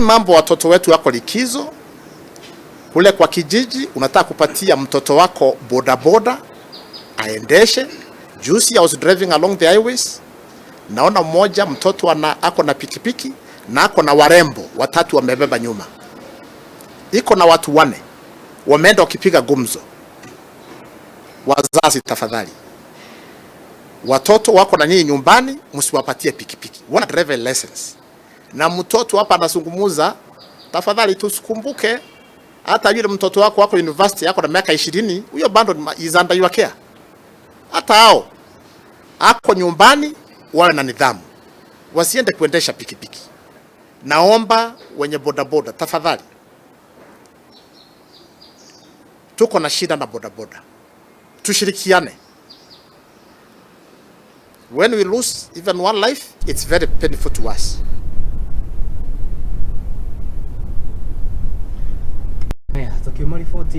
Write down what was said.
mambo watoto wetu wako likizo kule kwa kijiji, unataka kupatia mtoto wako bodaboda aendeshe. Juzi I was driving along the highways, naona mmoja mtoto ako na pikipiki na ako na warembo watatu wamebeba nyuma, iko na watu 4 wameenda wakipiga gumzo. Wazazi, tafadhali, watoto wako na nyinyi nyumbani, msiwapatie pikipiki, wana driver license. Na mtoto hapa anazungumuza, tafadhali tusikumbuke hata yule mtoto wako university yako na miaka 20, huyo bando is under your care. Hata hao ako nyumbani wawe na nidhamu, wasiende kuendesha pikipiki. Naomba wenye bodaboda, tafadhali, tuko na shida na bodaboda, tushirikiane. When we lose even one life, it's very painful to us. Tukiuma ripoti